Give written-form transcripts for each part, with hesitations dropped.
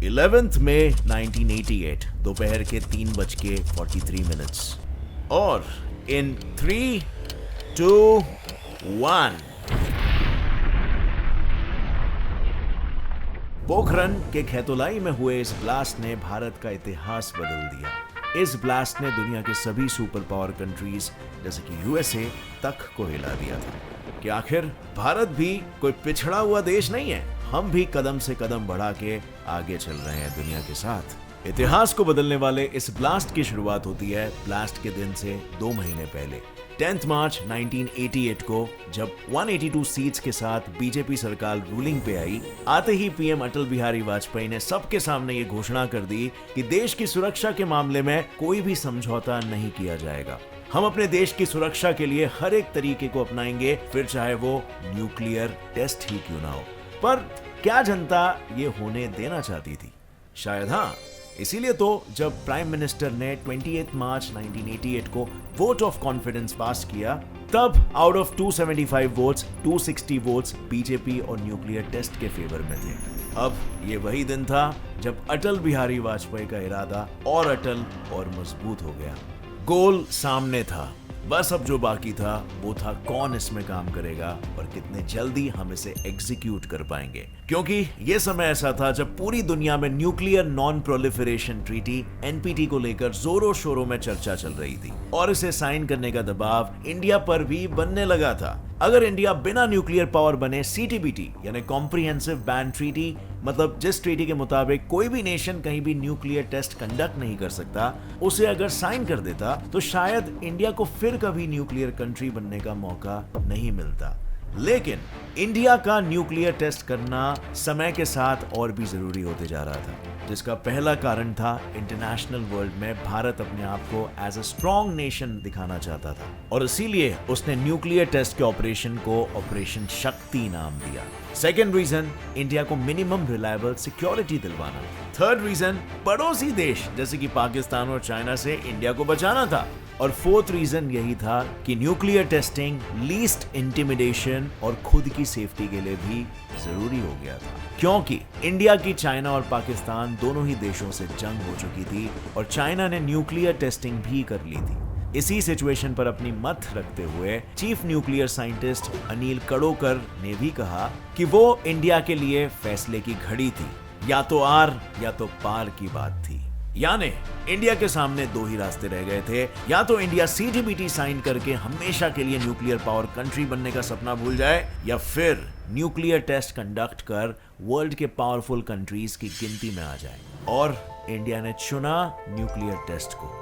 11 मई 1988 दोपहर के 3:43 और इन 3, 2, 1 पोखरण के खेतोलाई में हुए इस ब्लास्ट ने भारत का इतिहास बदल दिया। इस ब्लास्ट ने दुनिया के सभी सुपर पावर कंट्रीज जैसे कि यूएसए तक को हिला दिया था कि आखिर भारत भी कोई पिछड़ा हुआ देश नहीं है। हम भी कदम से कदम बढ़ा के आगे चल रहे हैं दुनिया के साथ। इतिहास को बदलने वाले इस ब्लास्ट की शुरुआत होती है ब्लास्ट के दिन से 2 महीने पहले 10 मार्च 1988 को, जब 182 सीट्स के साथ बीजेपी सरकार रूलिंग पे आई। आते ही पीएम अटल बिहारी वाजपेयी ने सबके सामने ये घोषणा कर दी कि देश की सुरक्षा के मामले में कोई भी समझौता नहीं किया जाएगा। हम अपने देश की सुरक्षा के लिए हर एक तरीके को अपनाएंगे, फिर चाहे वो न्यूक्लियर टेस्ट ही क्यों ना हो। पर क्या जनता ये होने देना चाहती थी? शायद हाँ। इसीलिए तो जब प्राइम मिनिस्टर ने 28 मार्च 1988 को वोट ऑफ कॉन्फिडेंस पास किया, तब out of 275 votes 260 votes BJP और न्यूक्लियर टेस्ट के फेवर में थे। अब ये वही दिन था जब अटल बिहारी वाजपेयी का इरादा और अटल और मजबूत हो गया। गोल सामने था, बस अब जो बाकी था वो था कौन इसमें काम करेगा और कितने जल्दी हम इसे एग्जीक्यूट कर पाएंगे। क्योंकि ये समय ऐसा था जब पूरी दुनिया में nuclear non proliferation treaty NPT को लेकर जोरों शोरों में चर्चा चल रही थी और इसे साइन करने का दबाव इंडिया पर भी बनने लगा था। अगर इंडिया बिना न्यूक्लियर पावर बने सीटीबीटी यानी कॉम्प्रिहेंसिव बैन ट्रीटी, मतलब जिस ट्रीटी के मुताबिक कोई भी नेशन कहीं भी न्यूक्लियर टेस्ट कंडक्ट नहीं कर सकता, उसे अगर साइन कर देता तो शायद इंडिया को फिर कभी न्यूक्लियर कंट्री बनने का मौका नहीं मिलता। लेकिन इंडिया का न्यूक्लियर टेस्ट करना समय के साथ और भी जरूरी होते जा रहा था, जिसका पहला कारण था इंटरनेशनल वर्ल्ड में भारत अपने आप को एज अ स्ट्रॉन्ग नेशन दिखाना चाहता था और इसीलिए उसने न्यूक्लियर टेस्ट के ऑपरेशन को ऑपरेशन शक्ति नाम दिया। सेकेंड रीजन, इंडिया को मिनिमम रिलायबल सिक्योरिटी दिलवाना। थर्ड रीजन, पड़ोसी देश जैसे कि पाकिस्तान और चाइना से इंडिया को बचाना था। और फोर्थ रीजन यही था कि न्यूक्लियर टेस्टिंग लीस्ट इंटिमिडेशन और खुद की सेफ्टी के लिए भी जरूरी हो गया था, क्योंकि इंडिया की चाइना और पाकिस्तान दोनों ही देशों से जंग हो चुकी थी और चाइना ने न्यूक्लियर टेस्टिंग भी कर ली थी। इसी सिचुएशन पर अपनी मत रखते हुए चीफ न्यूक्लियर साइंटिस्ट अनिल कड़ोकर ने भी कहा कि वो इंडिया के लिए फैसले की घड़ी थी, या तो आर या तो पार की बात थी। यानी इंडिया के सामने 2 ही रास्ते रह गए थे, या तो इंडिया सीटीबीटी साइन करके हमेशा के लिए न्यूक्लियर पावर कंट्री बनने का सपना भूल जाए, या फिर न्यूक्लियर टेस्ट कंडक्ट कर वर्ल्ड के पावरफुल कंट्रीज की गिनती में आ जाए। और इंडिया ने चुना न्यूक्लियर टेस्ट को,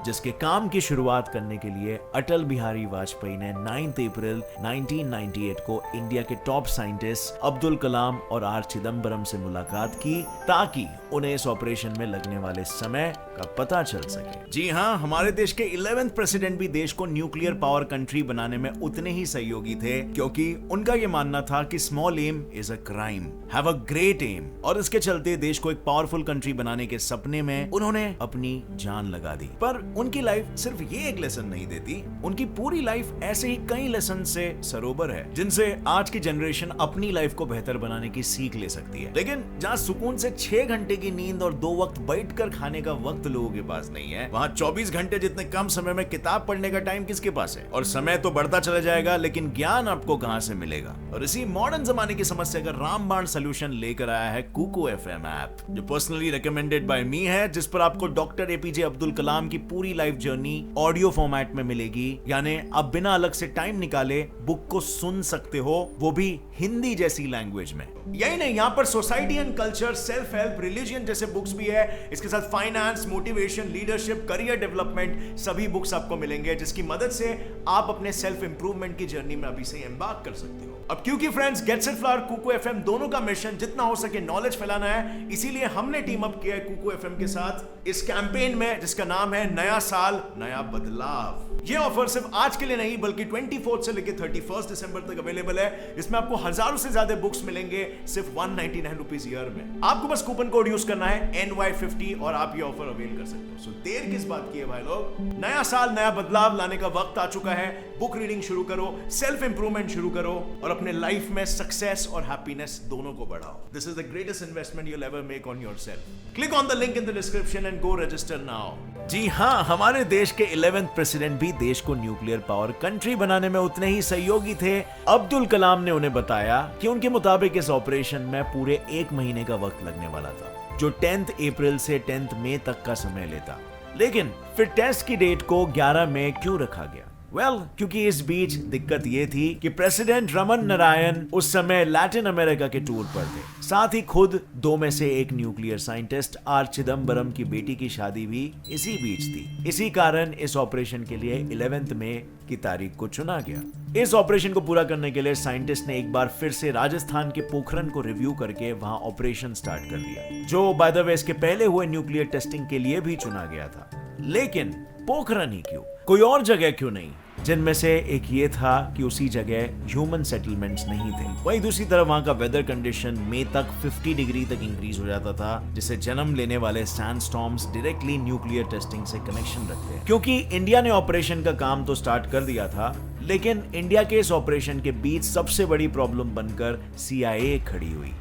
जिसके काम की शुरुआत करने के लिए अटल बिहारी वाजपेयी ने 9 अप्रैल 1998 को इंडिया के टॉप साइंटिस्ट अब्दुल कलाम और आर चिदम्बरम से मुलाकात की, ताकि उन्हें इस ऑपरेशन में लगने वाले समय का पता चल सके। जी हाँ, हमारे देश के 11th प्रेसिडेंट भी देश को न्यूक्लियर पावर कंट्री बनाने में उतने ही सहयोगी थे, क्योंकि उनका यह मानना था कि small aim is a crime, have a great aim. और इसके चलते देश को एक पावरफुल कंट्री बनाने के सपने में उन्होंने अपनी जान लगा दी। पर उनकी लाइफ सिर्फ ये एक लेसन नहीं देती, उनकी पूरी लाइफ ऐसे ही कई लेसन से सरोबर है, जिनसे आज की जनरेशन अपनी लाइफ को बेहतर बनाने की सीख ले सकती है। लेकिन जहाँ सुकून से 6 घंटे की नींद और 2 वक्त बैठकर खाने का वक्त लोगों के पास नहीं है, वहाँ 24 घंटे जितने कम समय में किताब पढ़ने का टाइम किसके पास है? और समय तो बढ़ता चला जाएगा, लेकिन ज्ञान आपको कहाँ से मिलेगा? और इसी मॉडर्न जमाने की समस्या का रामबाण सोल्यूशन लेकर आया है कुकू एफएम ऐप, जो पर्सनली रिकमेंडेड बाय मी है, जिस पर आपको डॉक्टर एपीजे अब्दुल कलाम की पूरी लाइफ जर्नी ऑडियो फॉर्मेट में मिलेगी। यानी आप बिना अलग से टाइम निकाले बुक को सुन सकते हो, वो भी हिंदी जैसी लैंग्वेज में। यही नहीं, यहाँ पर society and culture, self help, religion जैसे बुक्स भी है। इसके साथ finance, motivation, leadership, career development सभी बुक्स आपको मिलेंगे, जिसकी मदद से आप अपने सेल्फ इंप्रूवमेंट की जर्नी में अभी से एम्बार्क कर सकते हो। अब क्योंकि friends, get set flower, Kuku FM दोनों का मिशन जितना हो सके नॉलेज फैलाना है, इसीलिए हमने टीम अप किया है कुकू एफएम के साथ इस कैंपेन में, जिसका नाम है नया साल नया बदलाव। ये ऑफर सिर्फ आज के लिए नहीं, बल्कि 24 से लेकर 31 दिसंबर तक अवेलेबल है। इसमें आपको हजारों से ज्यादा बुक्स मिलेंगे सिर्फ 199 रुपीज ईयर में। आपको बस कूपन कोड यूज करना है NY50 और आप ये ऑफर अवेल कर सकते हो। सो देर किस बात की है भाई लोग, नया साल नया बदलाव लाने का वक्त आ चुका है। बुक रीडिंग शुरू करो, सेल्फ इंप्रूवमेंट शुरू करो और अपने लाइफ में सक्सेस और हैप्पीनेस दोनों को बढ़ाओ। This is the greatest investment you'll ever make on yourself. Click on the link in the description and go register now. जी हाँ, हमारे देश के 11th प्रेसिडेंट भी देश को न्यूक्लियर पावर कंट्री बनाने में उतने ही सहयोगी थे। अब्दुल कलाम ने उन्हें बताया कि उनके मुताबिक इस ऑपरेशन में पूरे 1 महीने का वक्त लगने वाला था, जो 10th अप्रैल से 10th मई तक का समय लेता। लेकिन फिर टेस्ट की डेट को 11 मई क्यों रखा गया? क्योंकि इस बीच दिक्कत ये थी कि प्रेसिडेंट रमन नारायण उस समय लैटिन अमेरिका के टूर पर थे। साथ ही खुद 2 में से एक न्यूक्लियर साइंटिस्ट आर चिदम्बरम की बेटी की शादी भी इसी बीच थी। इसी कारण इस ऑपरेशन के लिए 11th मई की तारीख को चुना गया। इस ऑपरेशन को पूरा करने के लिए साइंटिस्ट ने एक बार फिर से राजस्थान के पोखरन को रिव्यू करके वहां ऑपरेशन स्टार्ट कर दिया, जो बाय द वे इसके पहले हुए न्यूक्लियर टेस्टिंग के लिए भी चुना गया था। लेकिन पोखरन ही क्यों, कोई और जगह क्यों नहीं? जिनमें से एक ये था कि उसी जगह ह्यूमन सेटलमेंट्स नहीं थे। वहीं दूसरी तरफ वहां का वेदर कंडीशन मई तक 50 डिग्री तक इंक्रीज हो जाता था, जिससे जन्म लेने वाले सैंडस्टॉर्म्स डायरेक्टली न्यूक्लियर टेस्टिंग से कनेक्शन रखते हैं। क्योंकि इंडिया ने ऑपरेशन का काम तो स्टार्ट कर दिया था, लेकिन इंडिया के इस ऑपरेशन के बीच सबसे बड़ी प्रॉब्लम बनकर CIA खड़ी हुई,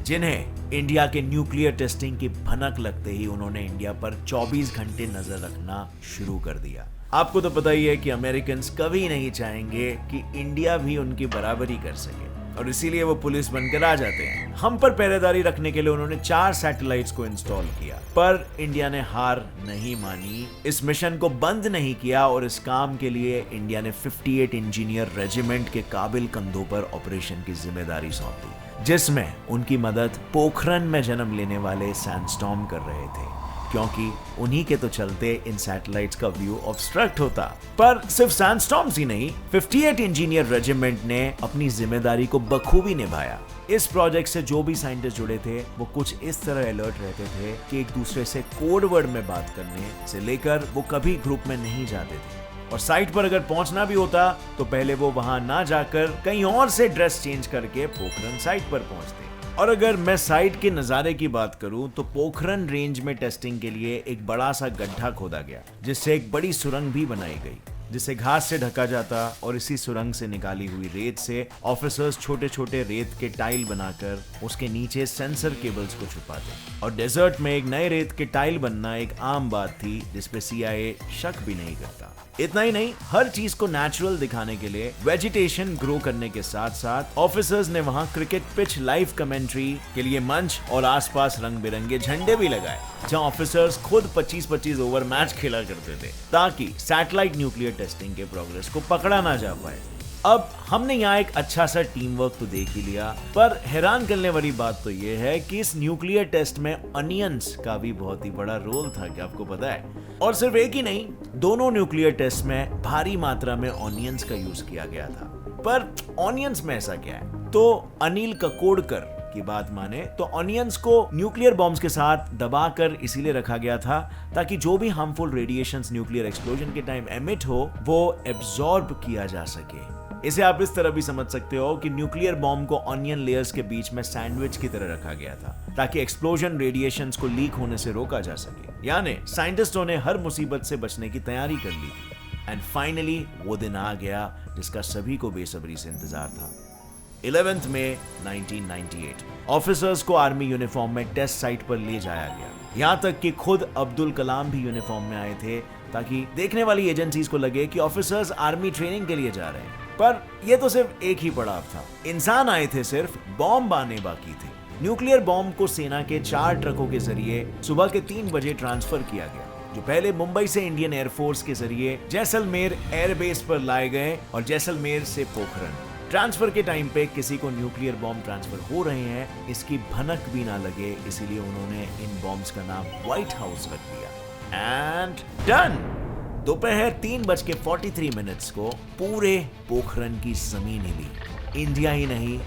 जिन्हें इंडिया के न्यूक्लियर टेस्टिंग की भनक लगते ही उन्होंने इंडिया पर 24 घंटे नजर रखना शुरू कर दिया। आपको तो पता ही है कि अमेरिकन कभी नहीं चाहेंगे कि इंडिया भी उनकी बराबरी कर सके, और इसीलिए वो पुलिस बनकर आ जाते हैं। हम पर पहरेदारी रखने के लिए उन्होंने 4 सैटेलाइट्स को इंस्टॉल किया, पर इंडिया ने हार नहीं मानी, इस मिशन को बंद नहीं किया, और इस काम के लिए इंडिया ने 58 इंजीनियर रेजिमेंट के काबिल कंधों पर ऑपरेशन की जिम्मेदारी सौंप दी, जिसमें उनकी मदद पोखरन में जन्म लेने वाले सैंडस्टॉर्म कर रहे थे, क्योंकि उन्हीं के तो चलते इन सैटेलाइट्स का व्यू ऑब्स्ट्रक्ट होता। पर सिर्फ सैंडस्टॉर्म्स ही नहीं, 58 इंजीनियर रेजिमेंट ने अपनी जिम्मेदारी को बखूबी निभाया। इस प्रोजेक्ट से जो भी साइंटिस्ट जुड़े थे वो कुछ इस तरह अलर्ट रहते थे कि एक दूसरे से कोड वर्ड में बात करने से लेकर वो कभी ग्रुप में नहीं जाते थे, और साइट पर अगर पहुंचना भी होता तो पहले वो वहां ना जाकर कहीं और से ड्रेस चेंज करके पोखरन साइट पर पहुंचते। और अगर मैं साइट के नज़ारे की बात करूं तो पोखरन रेंज में टेस्टिंग के लिए एक बड़ा सा गड्ढा खोदा गया, जिससे एक बड़ी सुरंग भी बनाई गई, जिसे घास से ढका जाता, और इसी सुरंग से निकाली हुई रेत से ऑफिसर्स छोटे छोटे रेत के टाइल बनाकर उसके नीचे सेंसर केबल्स को छुपाते। और डेजर्ट में एक नए रेत के टाइल बनना एक आम बात थी, जिसपे CIA शक भी नहीं करता। इतना ही नहीं, हर चीज को नेचुरल दिखाने के लिए वेजिटेशन ग्रो करने के साथ साथ ऑफिसर्स ने वहां क्रिकेट पिच लाइव कमेंट्री के लिए मंच और आसपास रंग बिरंगे झंडे भी लगाए, जहां ऑफिसर्स खुद 25-25 ओवर मैच खेला करते थे, ताकि सैटेलाइट न्यूक्लियर टेस्टिंग के प्रोग्रेस को पकड़ा ना जा पाए। अब हमने यहाँ एक अच्छा सा टीम वर्क तो देख ही लिया, पर हैरान करने वाली बात तो ये है कि इस न्यूक्लियर टेस्ट में अनियंस का भी बहुत ही बड़ा रोल था, क्या आपको पता है? और सिर्फ एक ही नहीं, दोनों न्यूक्लियर टेस्ट में भारी मात्रा में ऑनियंस का यूज किया गया था। पर ऑनियंस में ऐसा क्या है? तो अनिल ककोडकर की बात माने तो ऑनियंस को न्यूक्लियर बॉम्ब्स के साथ दबाकर इसीलिए रखा गया था ताकि जो भी हार्मफुल रेडिएशंस न्यूक्लियर एक्सप्लोजन के टाइम एमिट हो वो एब्जॉर्ब किया जा सके। इसे आप इस तरह भी समझ सकते हो कि न्यूक्लियर बॉम्ब को ऑनियन लेयर्स के बीच में सैंडविच की तरह रखा गया था, ताकि एक्सप्लोजन रेडिएशंस को लीक होने से रोका जा सके। यानी साइंटिस्टों ने हर मुसीबत से बचने की तैयारी कर ली थी। एंड फाइनली वो दिन आ गया जिसका सभी को बेसब्री से इंतजार था। 11 मई 1998 ऑफिसर्स को आर्मी यूनिफॉर्म में टेस्ट साइट पर ले जाया गया। यहाँ तक कि खुद अब्दुल कलाम भी यूनिफॉर्म में आए थे, ताकि देखने वाली एजेंसीज को लगे कि ऑफिसर्स आर्मी ट्रेनिंग के लिए जा रहे हैं। पर यह तो सिर्फ एक ही पड़ाव था, इंसान आए थे, सिर्फ बॉम्ब आने बाकी थे। न्यूक्लियर बॉम्ब को सेना के 4 ट्रकों के जरिए सुबह के 3 बजे ट्रांसफर किया गया, जो पहले मुंबई से इंडियन एयरफोर्स के जरिए जैसलमेर एयरबेस पर लाए गए और जैसलमेर से पोखरन। ट्रांसफर के टाइम पे किसी को न्यूक्लियर बॉम्ब ट्रांसफर हो रहे हैं इसकी भनक भी ना लगे, इसीलिए उन्होंने इन बॉम्ब्स का नाम व्हाइट हाउस रख दिया। And done. दोपहर 3:43 को पूरे पोखरन की जमीन हिली। इंडिया ही नहीं,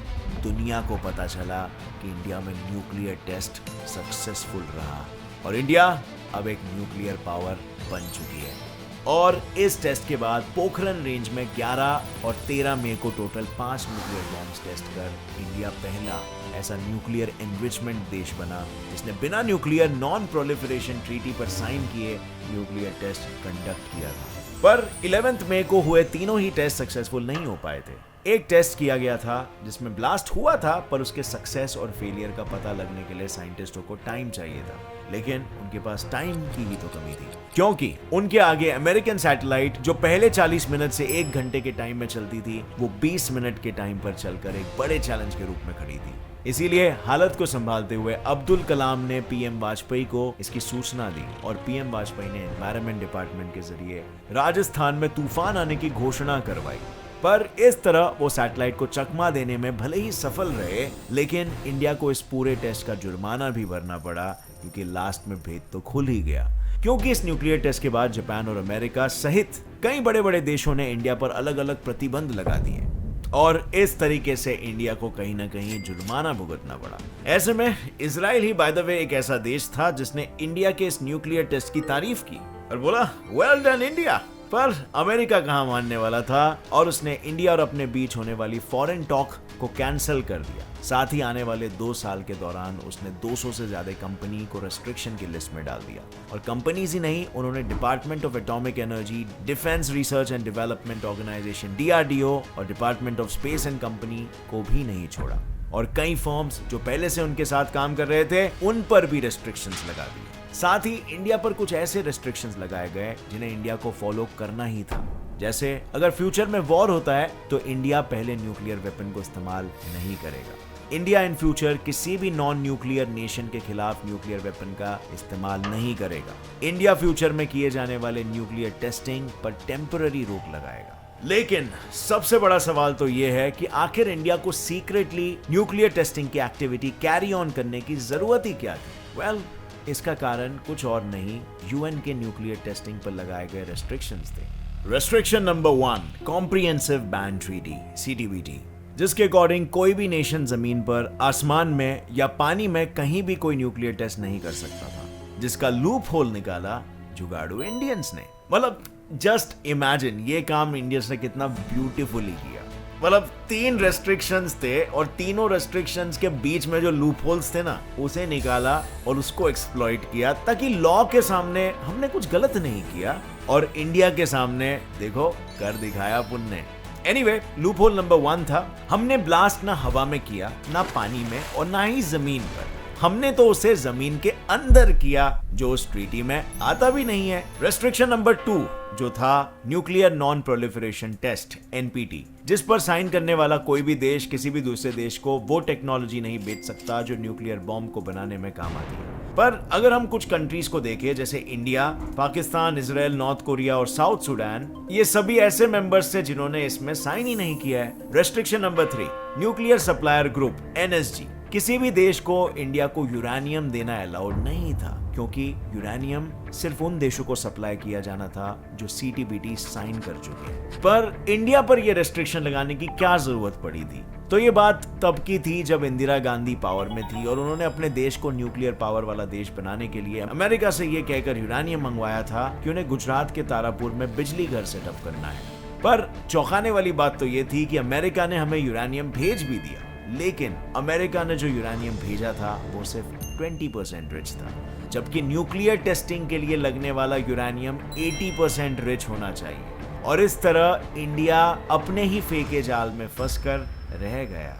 दुनिया को पता चला कि इंडिया में न्यूक्लियर टेस्ट सक्सेसफुल रहा और इंडिया अब एक न्यूक्लियर पावर बन चुकी है। और इस टेस्ट के बाद पोखरन रेंज में 11 और 13 मई को टोटल 5 न्यूक्लियर बॉम्ब्स टेस्ट कर इंडिया पहला ऐसा न्यूक्लियर एनरिचमेंट देश बना जिसने बिना न्यूक्लियर नॉन प्रोलिफरेशन ट्रीटी पर साइन किए न्यूक्लियर टेस्ट कंडक्ट किया था। पर 11 मई को हुए तीनों ही टेस्ट सक्सेसफुल नहीं हो पाए थे। एक टेस्ट किया गया था जिसमें ब्लास्ट हुआ था, पर उसके सक्सेस और फेलियर का पता लगने के लिए साइंटिस्टों को टाइम चाहिए था। लेकिन उनके पास टाइम की ही तो कमी थी, क्योंकि उनके आगे अमेरिकन सैटेलाइट जो पहले 40 मिनट से 1 घंटे के टाइम में चलती थी, वो 20 मिनट के टाइम पर चलकर एक बड़े चैलेंज के रूप में खड़ी थी। इसीलिए हालत को संभालते हुए अब्दुल कलाम ने पीएम वाजपेयी को इसकी सूचना दी और पीएम वाजपेयी ने एनवायरनमेंट डिपार्टमेंट के जरिए राजस्थान में तूफान आने की घोषणा करवाई। पर इस तरह वो सैटेलाइट को चकमा देने में भले ही सफल रहे, लेकिन इंडिया को इस पूरे टेस्ट का जुर्माना भी भरना पड़ा, क्योंकि लास्ट में भेद तो खुल ही गया। क्योंकि इस न्यूक्लियर टेस्ट के बाद जापान और अमेरिका सहित कई बड़े बड़े देशों ने इंडिया पर अलग अलग प्रतिबंध लगा दिए और इस तरीके से इंडिया को कहीं ना कहीं जुर्माना भुगतना पड़ा। ऐसे में Israel he by the way एक ऐसा देश था जिसने इंडिया के इस न्यूक्लियर टेस्ट की तारीफ की और बोला वेल डन इंडिया। पर अमेरिका कहां मानने वाला था और उसने इंडिया और अपने बीच होने वाली फॉरेन टॉक को कैंसिल कर दिया। साथ ही आने वाले 2 साल के दौरान उसने 200 से ज्यादा कंपनी को रेस्ट्रिक्शन की लिस्ट में डाल दिया। और कंपनीज ही नहीं, उन्होंने department of atomic energy, defence research and development organisation DRDO और department of space and company को भी नहीं छोड़ा। और कई फर्म्स जो पहले से उनके साथ काम कर रहे थे, उन पर भी रेस्ट्रिक्शंस लगा दिए। साथ ही इंडिया पर कुछ ऐसे रेस्ट्रिक्शंस लगाए गए जिन्हें इंडिया को फॉलो करना ही था। जैसे अगर फ्यूचर में वॉर होता है तो इंडिया पहले न्यूक्लियर वेपन को इस्तेमाल नहीं करेगा। इंडिया इन फ्यूचर किसी भी नॉन न्यूक्लियर नेशन के खिलाफ न्यूक्लियर वेपन का इस्तेमाल नहीं करेगा। इंडिया फ्यूचर में किए जाने वाले न्यूक्लियर टेस्टिंग पर टेम्पररी रोक लगाएगा। लेकिन सबसे बड़ा सवाल तो यह है कि आखिर इंडिया को सीक्रेटली न्यूक्लियर टेस्टिंग की एक्टिविटी कैरी ऑन करने की जरूरत ही क्या थी? वेल, इसका कारण कुछ और नहीं, यूएन के न्यूक्लियर टेस्टिंग पर लगाए गए रेस्ट्रिक्शंस थे। Restriction number 1, comprehensive ban treaty CTBT, जिसके अकॉर्डिंग कोई भी नेशन जमीन पर, आसमान में या पानी में कहीं भी कोई न्यूक्लियर टेस्ट नहीं कर सकता था, जिसका लूप होल निकाला जुगाड़ू इंडियंस ने। मतलब जस्ट इमेजिन ये काम इंडियंस ने कितना ब्यूटीफुली किया। मतलब 3 रेस्ट्रिक्शंस थे और तीनों रेस्ट्रिक्शंस के बीच में जो लूप होल्स थे ना, उसे निकाला और उसको एक्सप्लॉइट किया, ताकि लॉ के सामने हमने कुछ गलत नहीं किया और इंडिया के सामने देखो कर दिखाया पुण्य। एनीवे, लूप होल नंबर 1 था, हमने ब्लास्ट ना हवा में किया, ना पानी में और ना ही जमीन पर। हमने तो उसे जमीन के अंदर किया, जो उस ट्रीटी में आता भी नहीं है। रेस्ट्रिक्शन नंबर 2 जो था nuclear non proliferation test NPT, जिस पर साइन करने वाला कोई भी देश किसी भी दूसरे देश को वो टेक्नोलॉजी नहीं बेच सकता जो न्यूक्लियर बॉम्ब को बनाने में काम आती है। पर अगर हम कुछ कंट्रीज को देखें, जैसे India, Pakistan, Israel, north Korea और साउथ सुडान, ये सभी ऐसे मेंबर्स थे जिन्होंने इसमें साइन ही नहीं किया है। Restriction number 3, nuclear supplier group NSG, किसी भी देश को इंडिया को यूरेनियम देना अलाउड नहीं था, क्योंकि यूरेनियम सिर्फ उन देशों को सप्लाई किया जाना था जो CTBT साइन कर चुके हैं। पर इंडिया पर यह रेस्ट्रिक्शन लगाने की क्या जरूरत पड़ी थी? तो ये बात तब की थी जब इंदिरा गांधी पावर में थी और उन्होंने अपने देश को न्यूक्लियर पावर वाला देश बनाने के लिए अमेरिका से ये कहकर यूरेनियम मंगवाया था कि उन्हें गुजरात के तारापुर में बिजली घर सेटअप करना है। पर चौंकाने वाली बात तो ये थी कि अमेरिका ने हमें यूरेनियम भेज भी दिया, लेकिन अमेरिका ने जो यूरेनियम भेजा था वो सिर्फ 20% रिच था, जबकि न्यूक्लियर टेस्टिंग के लिए लगने वाला यूरेनियम 80% रिच होना चाहिए। और इस तरह इंडिया अपने ही फेंके जाल में फंसकर रह गया।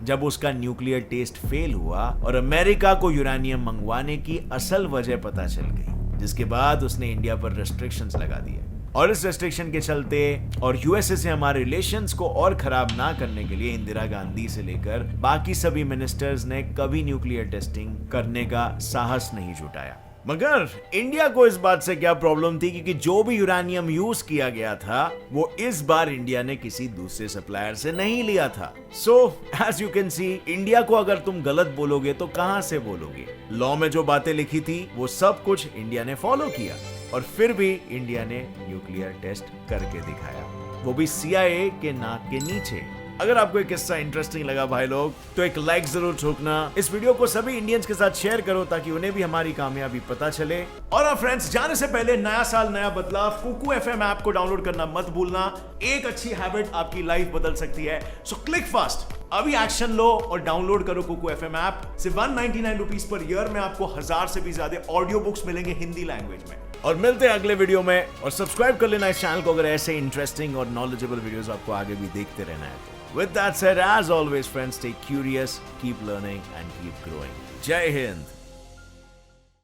जब उसका न्यूक्लियर टेस्ट फेल हुआ और अमेरिका को यूरेनियम मंगवाने की असल वजह पता चल गई, जिसके बाद उसने इंडिया पर रेस्ट्रिक्शंस लगा दिए। और इस रेस्ट्रिक्शन के चलते और यूएसए से हमारे रिलेशंस को और खराब ना करने के लिए इंदिरा गांधी से लेकर बाकी सभी मिनिस्टर्स ने कभी न्यूक्लियर टेस्टिंग करने का साहस नहीं जुटाया। मगर इंडिया को इस बात से क्या प्रॉब्लम थी, क्योंकि जो भी यूरेनियम यूज किया गया था वो इस बार इंडिया ने किसी दूसरे सप्लायर से नहीं लिया था। So as you can see, India को अगर तुम गलत बोलोगे तो कहां से बोलोगे? लॉ में जो बातें लिखी थी वो सब कुछ इंडिया ने फॉलो किया और फिर भी इंडिया ने न्यूक्लियर टेस्ट करके दिखाया, वो भी CIA के नाक के नीचे। अगर आपको एक किस्सा इंटरेस्टिंग लगा भाई लोग, तो एक लाइक जरूर ठोकना। इस वीडियो को सभी इंडियंस के साथ शेयर करो ताकि उन्हें भी हमारी कामयाबी पता चले। और फ्रेंड्स, जाने से पहले नया साल नया बदलाव, कुकू FM ऐप को डाउनलोड करना मत भूलना। एक अच्छी हैबिट आपकी लाइफ बदल सकती है। सो क्लिक फास्ट, अभी एक्शन लो और डाउनलोड करो कुकू FM ऐप। सिर्फ 199 रुपीज पर ईयर में आपको 1000 से भी ज्यादा ऑडियो बुक्स मिलेंगे हिंदी लैंग्वेज में। और मिलते हैं अगले वीडियो में, और सब्सक्राइब कर लेना इस चैनल को अगर ऐसे इंटरेस्टिंग और नॉलेजेबल वीडियोस आपको आगे भी देखते रहना है। With that said, as always, friends, stay curious, keep learning, and keep growing. Jai Hind!